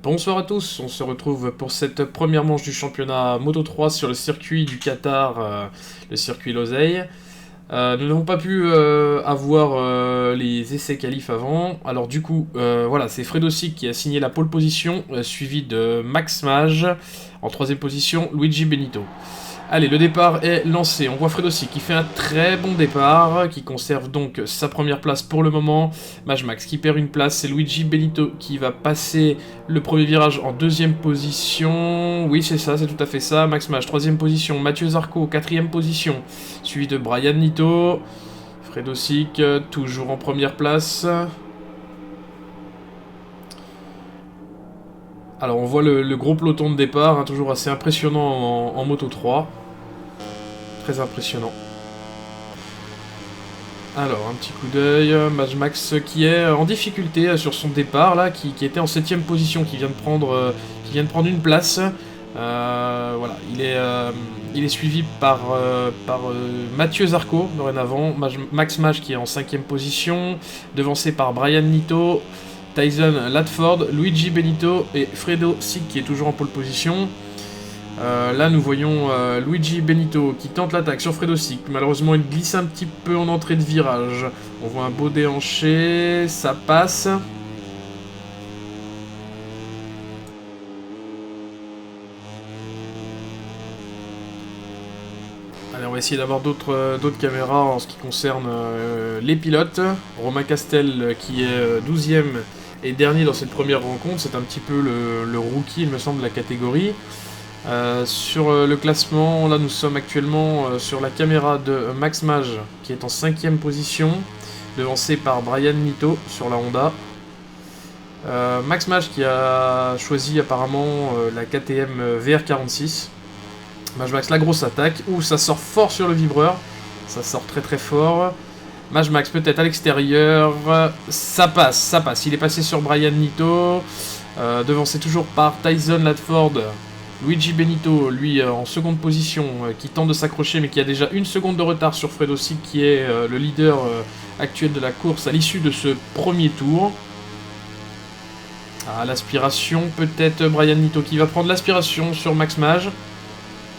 Bonsoir à tous, on se retrouve pour cette première manche du championnat Moto 3 sur le circuit du Qatar, le circuit Losail. Nous n'avons pas pu avoir les essais qualifs avant, alors du coup, voilà, c'est Fredosic qui a signé la pole position, suivi de Max Mage, en troisième position, Luigi Benito. Allez, le départ est lancé. On voit Fredosic qui fait un très bon départ, qui conserve donc sa première place pour le moment. Max qui perd une place, c'est Luigi Benito qui va passer le premier virage en deuxième position. Oui, c'est ça, c'est tout à fait ça. Max Mage, troisième position. Mathieu Zarco, quatrième position. Suivi de Brian Nito. Fredosic, toujours en première place. Alors on voit le gros peloton de départ, hein, toujours assez impressionnant en Moto 3. Très impressionnant. Alors un petit coup d'œil, Max qui est en difficulté sur son départ, là, qui était en 7ème position, qui vient de prendre une place. Voilà, il est suivi par Mathieu Zarco, dorénavant. Max Mage qui est en 5ème position, devancé par Brian Nito, Tyson Latford, Luigi Benito et Fredosic qui est toujours en pole position. Là nous voyons Luigi Benito qui tente l'attaque sur Fredosic. Malheureusement il glisse un petit peu en entrée de virage. On voit un beau déhanché, ça passe. Allez, on va essayer d'avoir d'autres caméras en ce qui concerne les pilotes. Romain Castel qui est 12ème et dernier dans cette première rencontre, c'est un petit peu le rookie, il me semble, de la catégorie. Sur le classement, là nous sommes actuellement sur la caméra de Max Mage qui est en 5ème position, devancé par Brian Nito sur la Honda. Max Mage qui a choisi apparemment la KTM VR46. Max, la grosse attaque, ouh, ça sort fort sur le vibreur, ça sort très très fort. Max peut-être à l'extérieur, ça passe, il est passé sur Brian Nito, devancé toujours par Tyson Latford. Luigi Benito, lui, en seconde position, qui tente de s'accrocher, mais qui a déjà une seconde de retard sur Fredosic, qui est le leader actuel de la course à l'issue de ce premier tour. Ah, l'aspiration, peut-être Brian Nito qui va prendre l'aspiration sur Max Mage.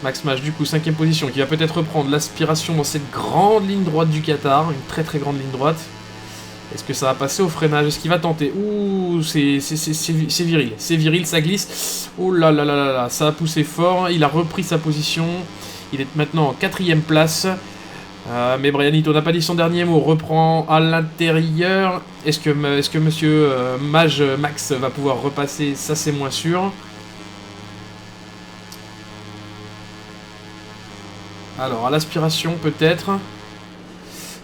Max Mage, du coup, 5ème position, qui va peut-être reprendre l'aspiration dans cette grande ligne droite du Qatar, une très très grande ligne droite. Est-ce que ça va passer au freinage? Est-ce qu'il va tenter? Ouh, c'est viril, ça glisse. Oh là là là là là, ça a poussé fort, il a repris sa position. Il est maintenant en 4ème place. Mais Brian Nito n'a pas dit son dernier mot, reprend à l'intérieur. Est-ce que monsieur Max va pouvoir repasser? Ça c'est moins sûr. Alors, à l'aspiration peut-être.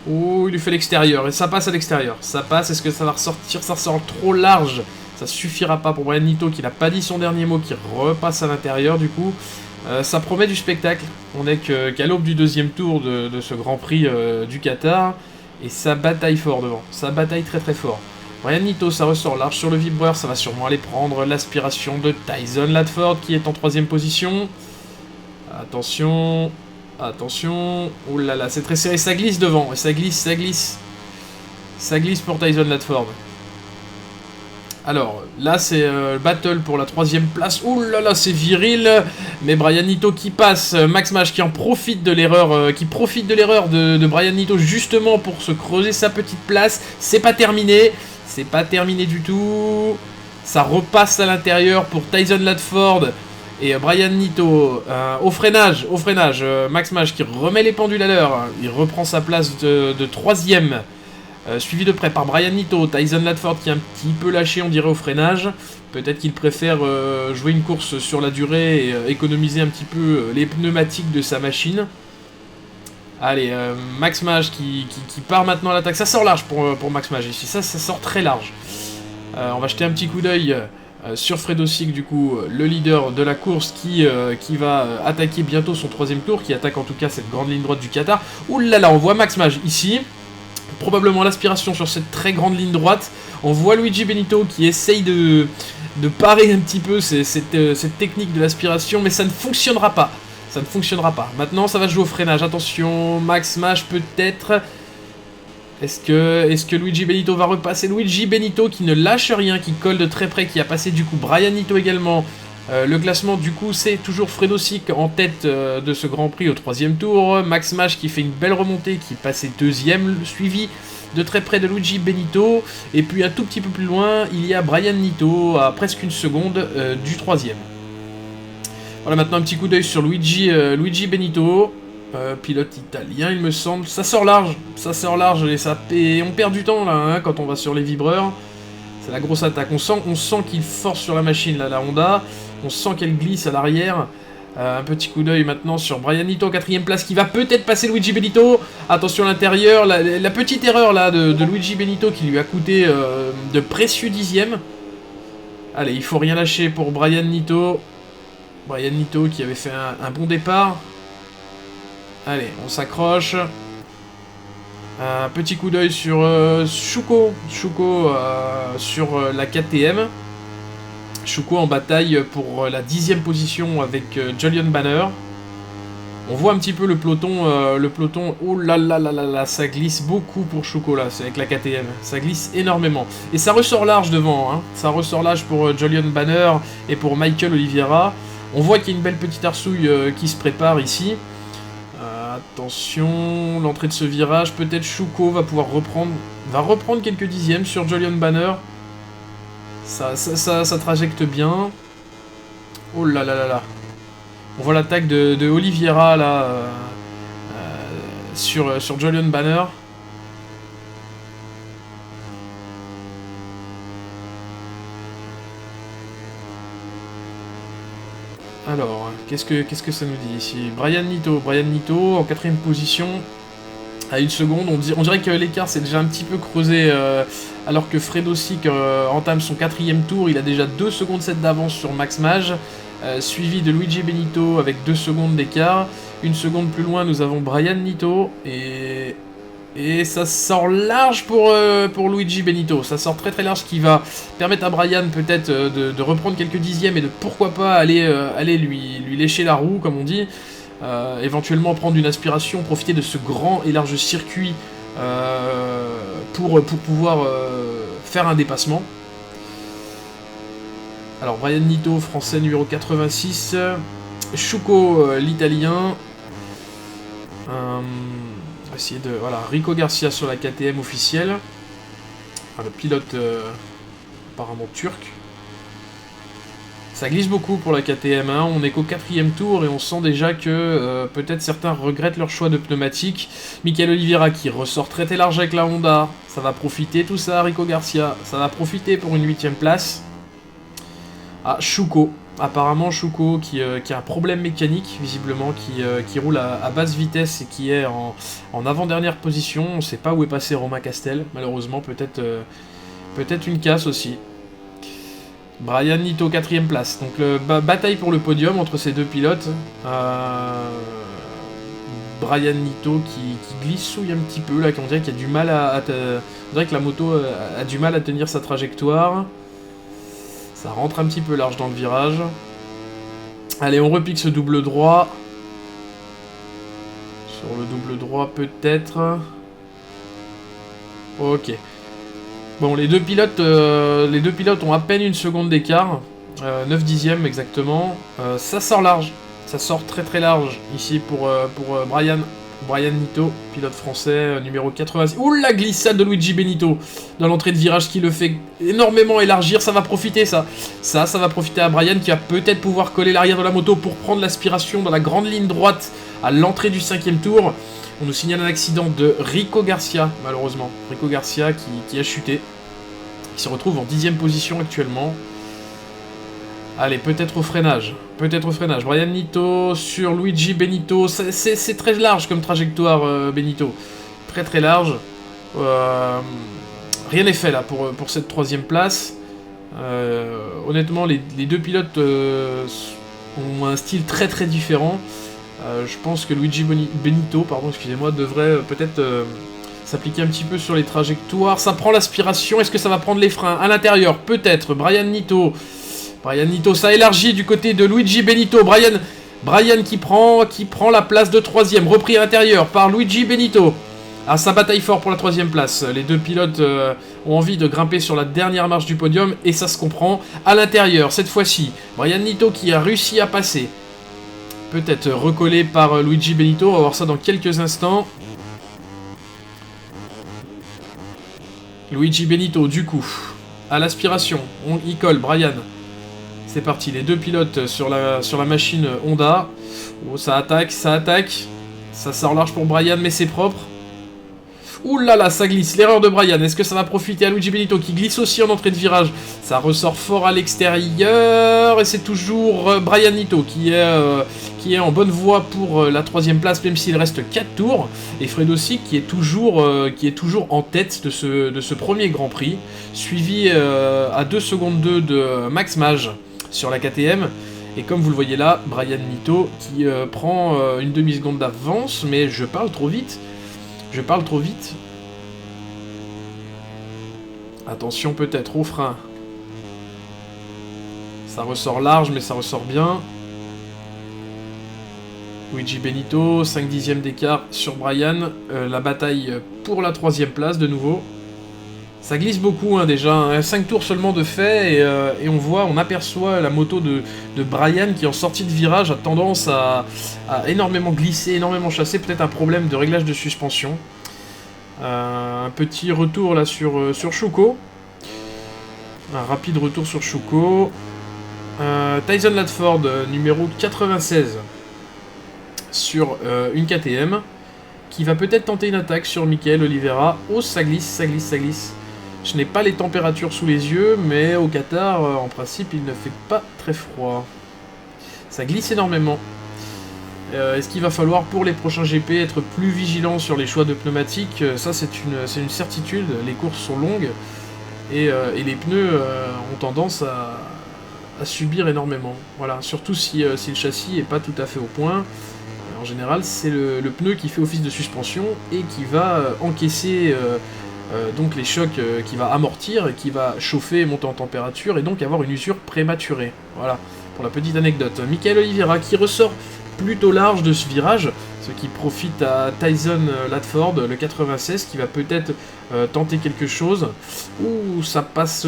Ouh, il lui fait l'extérieur, et ça passe à l'extérieur. Ça passe, est-ce que ça va ressortir? Ça sort trop large. Ça suffira pas pour Brian Nito, qui n'a pas dit son dernier mot, qui repasse à l'intérieur, du coup. Ça promet du spectacle. On n'est qu'à l'aube du deuxième tour de ce Grand Prix du Qatar. Et ça bataille fort devant. Ça bataille très très fort. Brian Nito, ça ressort large sur le vibreur. Ça va sûrement aller prendre l'aspiration de Tyson Latford, qui est en 3ème position. Attention... Attention, oh là là, c'est très serré, ça glisse devant, et ça glisse. Ça glisse pour Tyson Latford. Alors, là c'est battle pour la 3ème place, oh là là, c'est viril, mais Brian Nito qui passe, Max Mage qui en profite de l'erreur, de Brian Nito justement pour se creuser sa petite place. C'est pas terminé du tout, ça repasse à l'intérieur pour Tyson Latford. Et Brian Nito, au freinage, Max Mage qui remet les pendules à l'heure, il reprend sa place de 3ème, suivi de près par Brian Nito, Tyson Latford qui est un petit peu lâché, on dirait, au freinage. Peut-être qu'il préfère jouer une course sur la durée et économiser un petit peu les pneumatiques de sa machine. Allez, Max Mage qui part maintenant à l'attaque, ça sort large pour Max Mage ici, ça sort très large. On va jeter un petit coup d'œil sur Fredosic, du coup, le leader de la course qui va attaquer bientôt son 3ème tour, qui attaque en tout cas cette grande ligne droite du Qatar. Ouh là là, on voit Max Mage ici, probablement l'aspiration sur cette très grande ligne droite. On voit Luigi Benito qui essaye de parer un petit peu cette technique de l'aspiration, mais ça ne fonctionnera pas. Maintenant, ça va jouer au freinage. Attention, Max Mage peut-être... Est-ce que Luigi Benito va repasser? Luigi Benito qui ne lâche rien, qui colle de très près, qui a passé du coup Brian Nito également. Le classement du coup c'est toujours Fredo Sick en tête de ce Grand Prix au 3e tour. Max Mash qui fait une belle remontée, qui est passé 2e, suivi de très près de Luigi Benito. Et puis un tout petit peu plus loin, il y a Brian Nito à presque 1 seconde du 3e. Voilà, maintenant un petit coup d'œil sur Luigi Benito. Pilote italien il me semble, ça sort large et on perd du temps là hein, quand on va sur les vibreurs. C'est la grosse attaque, on sent qu'il force sur la machine là, la Honda, on sent qu'elle glisse à l'arrière. Un petit coup d'œil maintenant sur Brian Nito, 4e place, qui va peut-être passer Luigi Benito. Attention à l'intérieur, la petite erreur là de Luigi Benito qui lui a coûté de précieux 10e. Allez, il faut rien lâcher pour Brian Nito. Brian Nito qui avait fait un bon départ. Allez, on s'accroche. Un petit coup d'œil sur Shuko. Shuko sur la KTM. Shuko en bataille pour la 10e position avec Julian Banner. On voit un petit peu le peloton. Oh là là là là là, ça glisse beaucoup pour Shuko là, c'est avec la KTM. Ça glisse énormément. Et ça ressort large devant. Hein. Ça ressort large pour Julian Banner et pour Michael Oliveira. On voit qu'il y a une belle petite arsouille qui se prépare ici. Attention, l'entrée de ce virage, peut-être Shuko va pouvoir reprendre quelques dixièmes sur Julian Banner. Ça trajecte bien. Oh là là là là. On voit l'attaque de Oliveira là sur Julian Banner. Alors, qu'est-ce que ça nous dit ici? Brian Nito en 4e position, à 1 seconde. On dirait que l'écart s'est déjà un petit peu creusé, alors que Fredo Sick entame son 4e tour. Il a déjà 2 secondes 7 d'avance sur Max Mage, suivi de Luigi Benito avec 2 secondes d'écart. 1 seconde plus loin, nous avons Brian Nito, et ça sort large pour Luigi Benito. Ça sort très très large, qui va permettre à Brian peut-être de reprendre quelques dixièmes et de pourquoi pas aller lui lécher la roue, comme on dit. Éventuellement prendre une aspiration, profiter de ce grand et large circuit pour pouvoir faire un dépassement. Alors Brian Nito, français numéro 86. Shuko, l'italien. Essayer de... Voilà, Rico Garcia sur la KTM officielle. Enfin, le pilote apparemment turc. Ça glisse beaucoup pour la KTM, hein. On est qu'au 4e tour et on sent déjà que peut-être certains regrettent leur choix de pneumatique. Michael Oliveira qui ressort très très large avec la Honda. Ça va profiter tout ça, Rico Garcia. Ça va profiter pour une 8e place. Ah, Shuko. Apparemment Shuko qui a un problème mécanique visiblement, qui roule à basse vitesse et qui est en avant-dernière position. On ne sait pas où est passé Romain Castel, malheureusement, peut-être une casse aussi. Brian Nito 4e place, donc bataille pour le podium entre ces deux pilotes. Brian Nito qui glissouille un petit peu là, on dirait qu'il a du mal on dirait que la moto a du mal à tenir sa trajectoire. Ça rentre un petit peu large dans le virage. Allez, on repique ce double droit. Sur le double droit, peut-être. Ok. Bon, les deux pilotes ont à peine 1 seconde d'écart. 9 dixièmes exactement. Ça sort large. Ça sort très très large ici pour Brian Nito, pilote français numéro 86. Ouh, la glissade de Luigi Benito dans l'entrée de virage qui le fait énormément élargir. Ça va profiter, ça va profiter à Brian qui va peut-être pouvoir coller l'arrière de la moto pour prendre l'aspiration dans la grande ligne droite à l'entrée du 5e tour. On nous signale un accident de Rico Garcia, malheureusement. Rico Garcia qui a chuté. Il se retrouve en 10e position actuellement. Allez, peut-être au freinage. Brian Nito sur Luigi Benito. C'est très large comme trajectoire, Benito. Très très large. Rien n'est fait là pour cette 3e place. Honnêtement, les deux pilotes ont un style très très différent. Je pense que Luigi Benito, devrait peut-être s'appliquer un petit peu sur les trajectoires. Ça prend l'aspiration. Est-ce que ça va prendre les freins à l'intérieur? Peut-être. Brian Nito, ça élargit du côté de Luigi Benito. Brian qui prend la place de 3e, repris à l'intérieur par Luigi Benito. Ah, ça bataille fort pour la 3ème place. Les deux pilotes ont envie de grimper sur la dernière marche du podium et ça se comprend. À l'intérieur, cette fois-ci, Brian Nito qui a réussi à passer. Peut-être recollé par Luigi Benito. On va voir ça dans quelques instants. Luigi Benito, du coup, à l'aspiration. Il colle, Brian. C'est parti, les deux pilotes sur la machine Honda. Oh, ça attaque, ça attaque. Ça sort large pour Brian, mais c'est propre. Ouh là là, ça glisse, l'erreur de Brian. Est-ce que ça va profiter à Luigi Benito qui glisse aussi en entrée de virage? Ça ressort fort à l'extérieur. Et c'est toujours Brian Nito qui est en bonne voie pour la 3ème place, même s'il reste 4 tours. Et Fredo Sick qui est toujours en tête de ce premier Grand Prix. Suivi à 2 secondes 2 de Max Mage sur la KTM. Et comme vous le voyez là, Brian Nito qui prend une demi-seconde d'avance, mais je parle trop vite. Je parle trop vite. Attention peut-être au frein. Ça ressort large, mais ça ressort bien. Luigi Benito, 5 dixièmes d'écart sur Brian. La bataille pour la 3ème place de nouveau. Ça glisse beaucoup hein, déjà, hein. 5 tours seulement de fait et on aperçoit la moto de Brian qui en sortie de virage a tendance à énormément glisser, énormément chasser, peut-être un problème de réglage de suspension. Un petit retour là sur Shuko. Un rapide retour sur Shuko. Tyson Latford, numéro 96 sur une KTM qui va peut-être tenter une attaque sur Michael Oliveira. Oh, ça glisse, ça glisse, ça glisse. Je n'ai pas les températures sous les yeux, mais au Qatar, en principe, il ne fait pas très froid. Ça glisse énormément. Est-ce qu'il va falloir, pour les prochains GP, être plus vigilant sur les choix de pneumatiques? Ça, c'est une certitude. Les courses sont longues et les pneus ont tendance à subir énormément. Voilà, surtout si le châssis n'est pas tout à fait au point. En général, c'est le pneu qui fait office de suspension et qui va encaisser... donc les chocs qui va amortir et qui va chauffer et monter en température et donc avoir une usure prématurée. Voilà, pour la petite anecdote. Michael Oliveira qui ressort plutôt large de ce virage, ce qui profite à Tyson Latford, le 96, qui va peut-être tenter quelque chose. Ouh, ça passe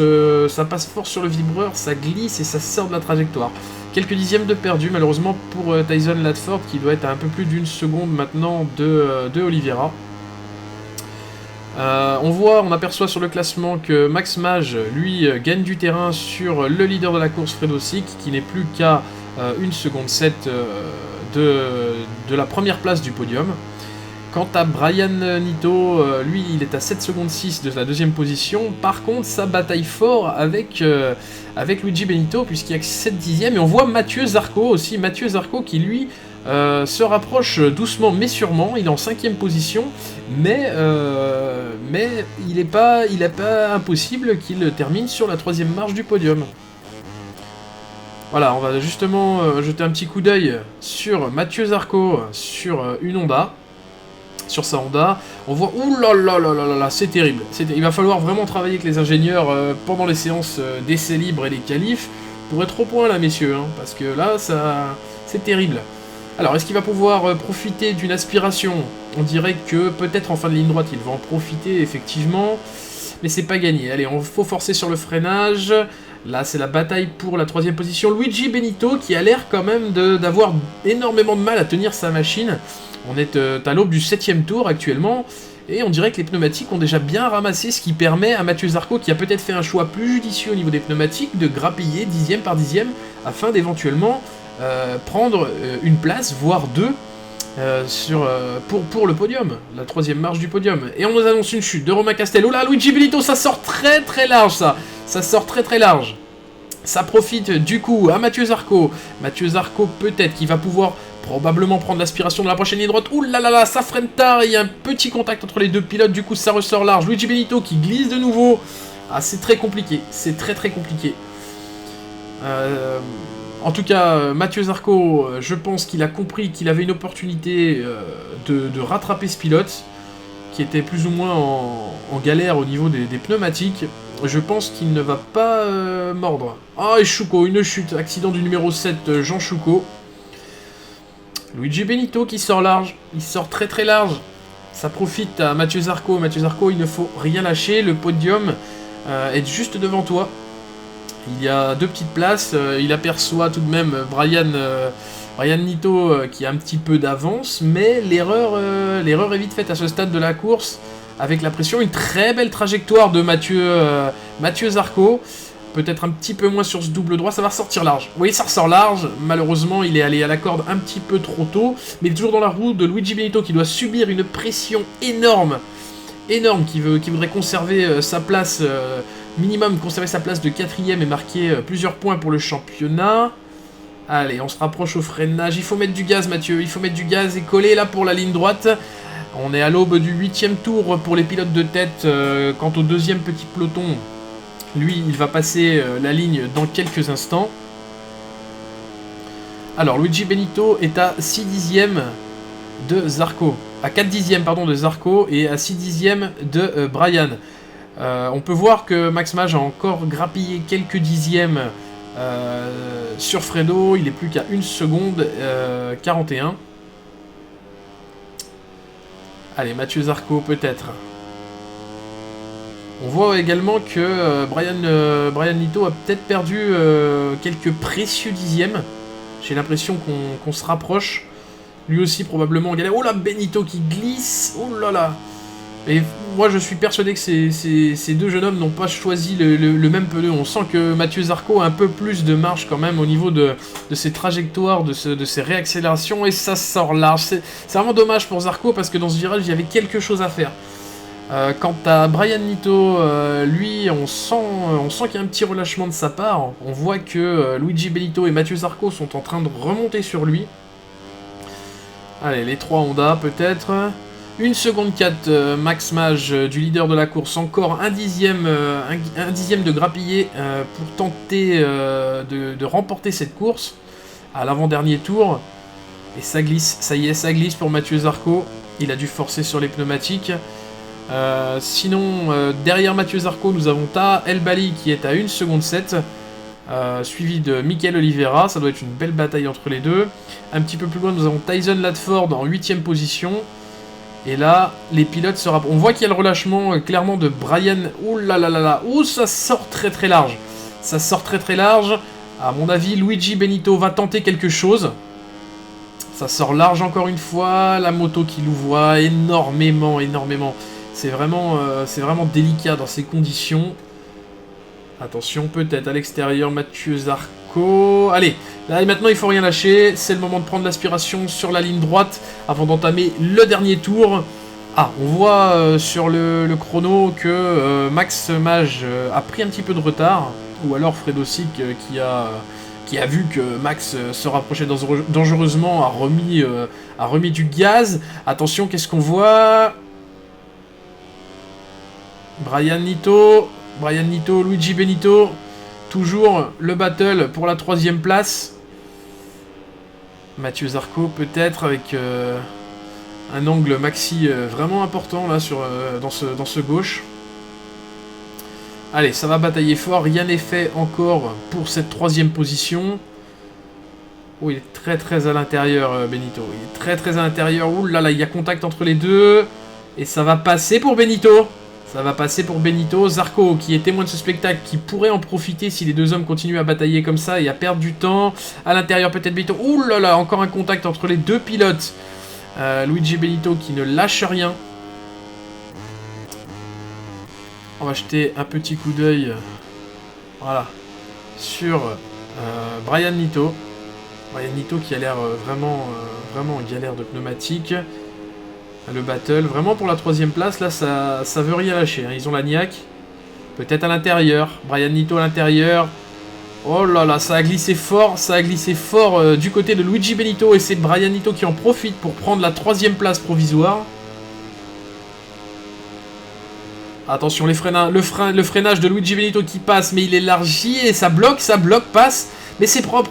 fort sur le vibreur, ça glisse et ça sort de la trajectoire. Quelques dixièmes de perdu malheureusement pour Tyson Latford qui doit être à un peu plus d'une seconde maintenant de Oliveira. On aperçoit sur le classement que Max Mage, lui, gagne du terrain sur le leader de la course, Fredo Sick, qui n'est plus qu'à 1 seconde 7 de la première place du podium. Quant à Brian Nito, lui, il est à 7 secondes 6 de la 2ème position. Par contre, ça bataille fort avec Luigi Benito, puisqu'il y a que 7 dixièmes. Et on voit Mathieu Zarco aussi, Mathieu Zarco qui, lui, se rapproche doucement mais sûrement. Il est en 5ème position, mais il n'est pas impossible qu'il termine sur la 3ème marche du podium. Voilà, on va justement jeter un petit coup d'œil sur Mathieu Zarco, sur une Honda, sur sa Honda. On voit, ouh là là là là là, c'est terrible. Il va falloir vraiment travailler avec les ingénieurs pendant les séances d'essais libres et les qualifs pour être au point là, messieurs, hein, parce que là, c'est terrible. Alors, est-ce qu'il va pouvoir profiter d'une aspiration? On dirait que peut-être en fin de ligne droite, il va en profiter, effectivement. Mais c'est pas gagné. Allez, il faut forcer sur le freinage. Là, c'est la bataille pour la 3ème position. Luigi Benito, qui a l'air quand même d'avoir énormément de mal à tenir sa machine. On est à l'aube du 7ème tour actuellement. Et on dirait que les pneumatiques ont déjà bien ramassé, ce qui permet à Mathieu Zarco, qui a peut-être fait un choix plus judicieux au niveau des pneumatiques, de grappiller dixième par dixième, afin d'éventuellement... prendre une place, voire deux, pour le podium, la 3ème marche du podium. Et on nous annonce une chute de Romain Castel. Oh là, Luigi Benito, ça sort très très large, ça sort très très large. Ça profite du coup à Mathieu Zarco. Mathieu Zarco peut-être qui va pouvoir probablement prendre l'aspiration de la prochaine ligne droite. Ouh là là là, ça freine tard, il y a un petit contact entre les deux pilotes, du coup ça ressort large. Luigi Benito qui glisse de nouveau. Ah, c'est très compliqué, c'est très très compliqué. En tout cas, Mathieu Zarco, je pense qu'il a compris qu'il avait une opportunité de rattraper ce pilote, qui était plus ou moins en galère au niveau des pneumatiques. Je pense qu'il ne va pas mordre. Ah, et Shuko, une chute, accident du numéro 7, Jean Shuko. Luigi Benito qui sort large, il sort très très large. Ça profite à Mathieu Zarco. Mathieu Zarco, il ne faut rien lâcher. Le podium est juste devant toi. Il y a 2 petites places. Il aperçoit tout de même Brian Nito qui a un petit peu d'avance. Mais l'erreur est vite faite à ce stade de la course. Avec la pression. Une très belle trajectoire de Mathieu Zarco. Peut-être un petit peu moins sur ce double droit, ça va ressortir large. Oui, ça ressort large. Malheureusement, il est allé à la corde un petit peu trop tôt. Mais il est toujours dans la roue de Luigi Benito qui doit subir une pression énorme. Énorme, qui voudrait conserver sa place, minimum conserver sa place de 4ème et marquer plusieurs points pour le championnat. Allez, on se rapproche au freinage. Il faut mettre du gaz, Mathieu. Il faut mettre du gaz et coller là pour la ligne droite. On est à l'aube du 8ème tour pour les pilotes de tête. Quant au 2e petit peloton... Lui, il va passer la ligne dans quelques instants. Alors, Luigi Benito est à 6 dixièmes de Zarco. À 4 dixièmes, pardon, de Zarco et à 6 dixièmes de Brian. On peut voir que Max Mage a encore grappillé quelques dixièmes sur Fredo. Il n'est plus qu'à 1 seconde 41. Allez, Mathieu Zarco peut-être. On voit également que Brian Nito a peut-être perdu quelques précieux dixièmes. J'ai l'impression qu'on se rapproche. Lui aussi probablement en galère. Oh là, Benito qui glisse. Oh là là. Et moi je suis persuadé que ces 2 jeunes hommes n'ont pas choisi le même pneu. On sent que Mathieu Zarco a un peu plus de marge quand même au niveau de ses trajectoires, de ses réaccélérations. Et ça sort large. C'est vraiment dommage pour Zarco parce que dans ce virage il y avait quelque chose à faire. Quant à Brian Nito, lui, on sent qu'il y a un petit relâchement de sa part. On voit que Luigi Benito et Mathieu Zarco sont en train de remonter sur lui. Allez, les 3 Honda peut-être. 1 seconde 4, Max Mage du leader de la course. Encore un dixième de grappiller pour tenter de remporter cette course à l'avant-dernier tour. Et ça glisse, ça y est, ça glisse pour Mathieu Zarco. Il a dû forcer sur les pneumatiques. Sinon, derrière Mathieu Zarco, nous avons Ta El Bali qui est à 1 seconde 7, suivi de Michael Oliveira. Ça doit être une belle bataille entre les deux. Un petit peu plus loin, nous avons Tyson Latford en 8ème position. Et là, les pilotes se rapprochent. On voit qu'il y a le relâchement clairement de Brian. Ouh là là là là. Ouh, ça sort très très large. Ça sort très très large. À mon avis, Luigi Benito va tenter quelque chose. Ça sort large encore une fois. La moto qui louvoie énormément. C'est vraiment délicat dans ces conditions. Attention, peut-être à l'extérieur, Mathieu Zarco. Allez, là maintenant il faut rien lâcher. C'est le moment de prendre l'aspiration sur la ligne droite avant d'entamer le dernier tour. Ah, on voit sur le chrono que Max Mage a pris un petit peu de retard. Ou alors Fredo Sick qui a vu que Max se rapprochait dangereusement, a remis du gaz. Attention, qu'est-ce qu'on voit ? Brian Nito, Luigi Benito, toujours le battle pour la 3ème place. Mathieu Zarco peut-être avec un angle maxi vraiment important là dans ce gauche. Allez, ça va batailler fort, rien n'est fait encore pour cette 3ème position. Oh, il est très très à l'intérieur Benito, il est très à l'intérieur. Ouh là là, il y a contact entre les deux et ça va passer pour Benito. Ça va passer pour Benito. Zarco, qui est témoin de ce spectacle, qui pourrait en profiter si les 2 hommes continuent à batailler comme ça et à perdre du temps. À l'intérieur, peut-être Benito. Ouh là là, encore un contact entre les 2 pilotes. Luigi Benito qui ne lâche rien. On va jeter un petit coup d'œil voilà, sur Brian Nito. Brian Nito qui a l'air vraiment en galère de pneumatique. Le battle, vraiment pour la 3ème place, là ça veut rien lâcher, hein. Ils ont la niaque, peut-être à l'intérieur, Brian Nito à l'intérieur, oh là là, ça a glissé fort du côté de Luigi Benito, et c'est Brian Nito qui en profite pour prendre la 3ème place provisoire. Attention, le freinage de Luigi Benito qui passe, mais il élargit et ça bloque, passe, mais c'est propre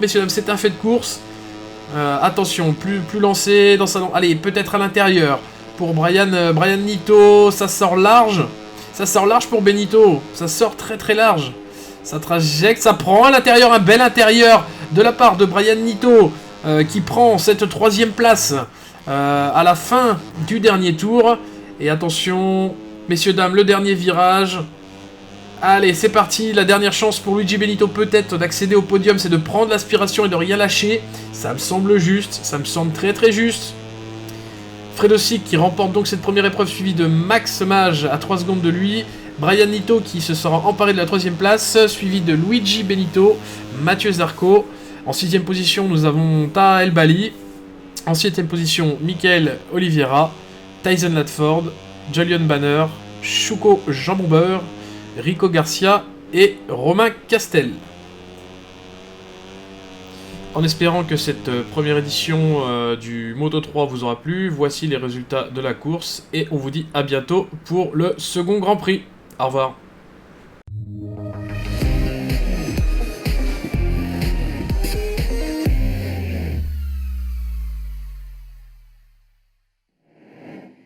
messieurs dames, c'est un fait de course. Attention, plus lancé dans sa... Allez, peut-être à l'intérieur. Pour Brian Nito, ça sort large. Ça sort large pour Benito. Ça sort très très large. Ça trajecte, ça prend à l'intérieur, un bel intérieur de la part de Brian Nito. qui prend cette 3e place à la fin du dernier tour. Et attention, messieurs, dames, le dernier virage. Allez, c'est parti, la dernière chance pour Luigi Benito peut-être d'accéder au podium, c'est de prendre l'aspiration et de rien lâcher. Ça me semble juste, ça me semble très très juste. Fredo Sick qui remporte donc cette première épreuve suivie de Max Mage à 3 secondes de lui. Brian Nito qui se sera emparé de la 3e place, suivi de Luigi Benito, Mathieu Zarco. En 6e position, nous avons Taha El Bali. En 7e position, Michael Oliveira, Tyson Latford, Julian Banner, Shuko Jean Bomber, Rico Garcia et Romain Castel. En espérant que cette première édition du Moto 3 vous aura plu, voici les résultats de la course et on vous dit à bientôt pour le second Grand Prix. Au revoir.